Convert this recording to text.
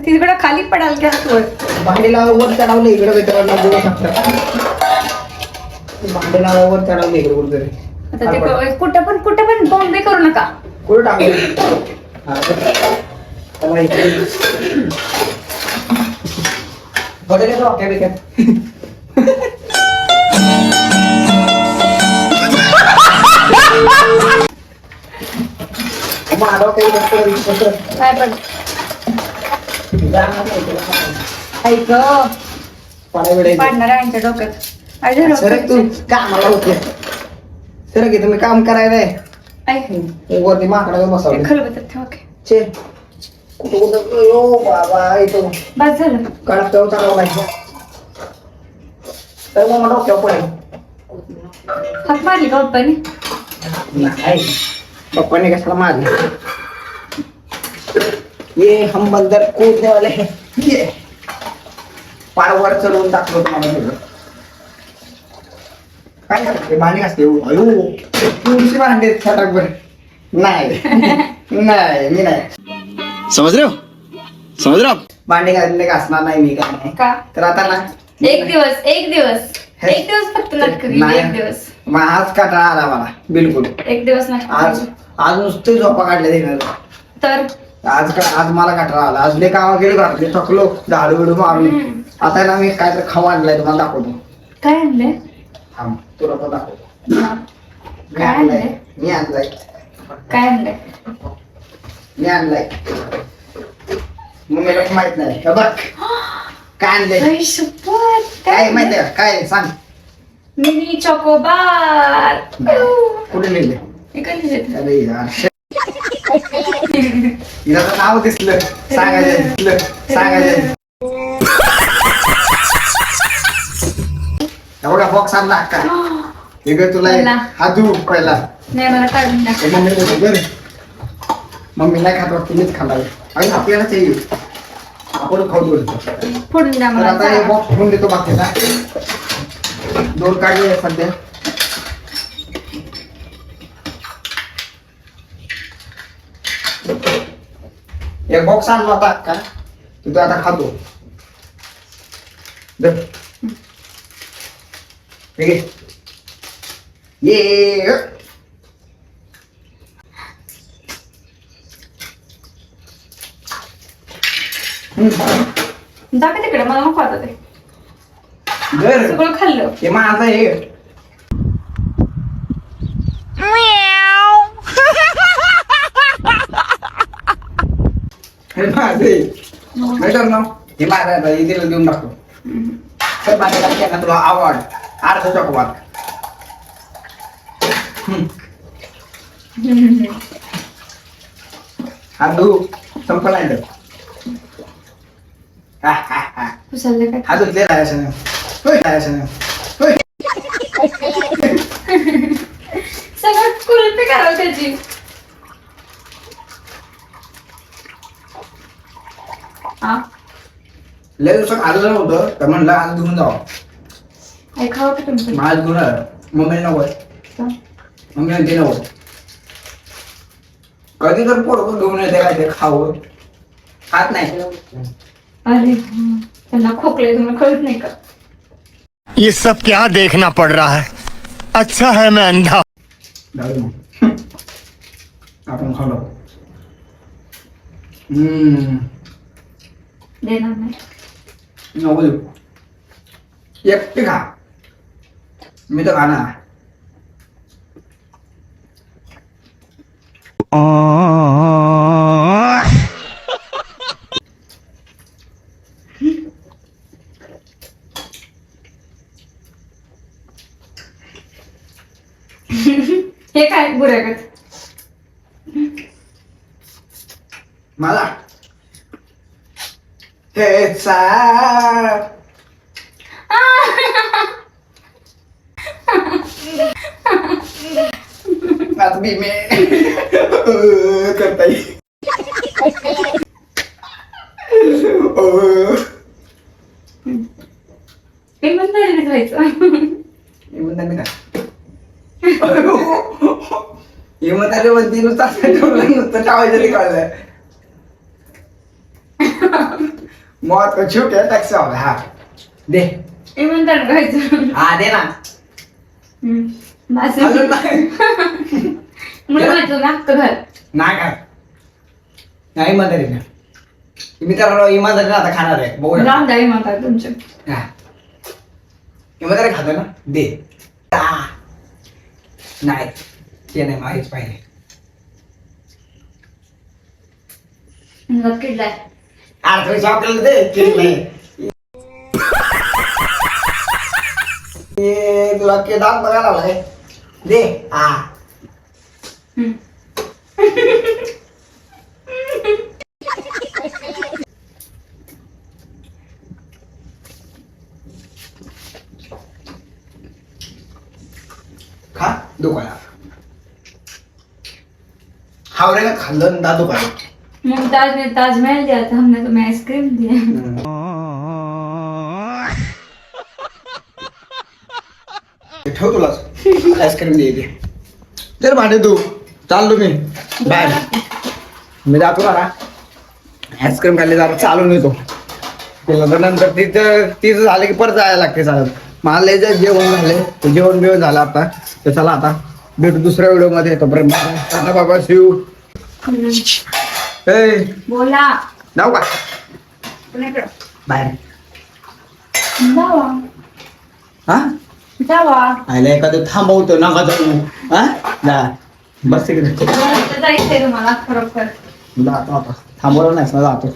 तिकडे खाली पडाल की वर भांडीला वर चढवलं इकडे वेतराला देऊ शकतात. भांडीला वर चढवलं इकडे कुठेतरी. आता ते कुठे पण बॉम्बे करू नका. कुठे टाकलं त्याला इकडे बदल ओके बेटा. मारो काही गोष्ट काय पण ऐक पाडणार आहे यांच्या डोक्यात. सरक तू कामाला होते. सरक की तुम्ही काम करायला वरती माकडा बसावं खलबत्यात ठेवा की. चे कुठं कुठं यो बाबा येतो बस झालं. कडक तेव्हा चालवला तर मग मला डोक्यावर पडेल. हात मारली का पप्पानी? नाही पप्पाने कशाला मारले. ये हम बंदर कूदने वाले हैं. ये पारवर चढवून टाकलो तुम्हाला सगळं. काय करते भांडी असते अयो तुमची भांडी छटाकभर. नाही नाही मी नाही समझ रहे हो भांडी घालले घासणार नाही मी काय नाही. का? तर आता ना एक दिवस फक्त नाटकरी. एक दिवस मग आज काटा आला मला बिलकुल. एक दिवस आज आज नुसते झोपा काढल्या देणार. तर आज मला काटा आला. आज लय कामा गेलो घातले थकलो झाडू बिडू मारून. आता ना मी काय तर खाऊ आणलाय तुम्हाला दाखवतो. काय आणलंय? थांब तुला पण दाखवतो. काय आणलंय? मी आणलाय काय आणलंय? मी आणलाय मम्मीला पण माहित नाही. हे बघ काय आणलंय. आई शपथ. काय माहिती आहे काय सांग. Mini chocobar. कुठे लिहिले. अरे यार हिला तर नाव दिसलं सांगायचं एवढा बॉक्स आणला का हे तुला हातू पहिला. नाही मला काढून टाक. मम्मी बरं मम्मी नाही खात वाटतं मीच खाणार. आणि आपल्याला चाहिए आपण खाऊ बोलतो. फोडून द्या तर आता हे मला. बॉक्स फोडून देतो बाकीचा. 2 काढले सध्या. एक बॉक्स आणला होता का तू आता खातो. ये जा का तिकडे मला नको आता ते घर सगळं खाल्लं. हे माझं हे हे माझं आता हे तिला देऊन टाकतो. तर माझ्या तुला आवड अर्ध चॉकोबार. हा धू संपला कुसललं काय? हा धुतले राहायचं सगळं कुल्फी करावं त्याची. लय दिवसात आलं नव्हतं तर म्हणलं आज घेऊन जावं. काय खावं का तुमचं? मग आज घेऊन आलं. मम्मीला नको मम्मी म्हणते नको. कधी तर पोरं घेऊन येते काय ते खावं खात नाही. अरे त्यांना खोकले तुम्हाला कळत नाही का? ये सब क्या देखना पड़ रहा है. अच्छा है मैं अंधा. आपण खालो. देणार नाही. नको देऊ. एकटे खा मी तर खाणार. हे काय बुरागत मला हे आता मी करता येईल. ते म्हणणार खायचं. इमतारे म्हणते नुसतं ठेवलं नुसतं ठेवायचं ते कळलं. मौत को छू के टैक्स होगा हाँ दे इमानदार खायचं हाँ दे ना बस अजून नाही मला माहिती लागतं घर नाही काय नाही इमानदारी ना मी तर इमानदारी आता खाणार आहे बघू ना. लांब द्या इमानदार तुमचे हा. इमानदारी खातो ना दे नाही ते नाही माहीत पाहिजे किडलाय अरे तुम्ही चॉकलेट दे केक नाही तुला के दात बघायला लागलाय दे हा खा दुकाना हावरे का खाल्लं दादू का मुमताज ने ताजमहल दिया था हमने तुम्हें आइसक्रीम दिया ठेव तुलाच आईस्क्रीम दे तर भांडे तू चाललो मी बाय मी जातो ना आईस्क्रीम खाल्ली जरा चालून येतो नंतर तिचं झालं की परत जायला लागते चालत मला लय जेवण झाले जेवण बिवण झालं आता तर चला आता भेटू दुसऱ्या व्हिडिओ मध्ये तोपर्यंत टाटा बाबा शिव ए बोला जाऊ का पुण्याकडं बाय जावा हा जावा आयला एखादं थांबवतो नका जाऊ हा जा बस तिकडे जायचंय तुम्हाला खरोखर जातो आता थांबवलं नाही जातो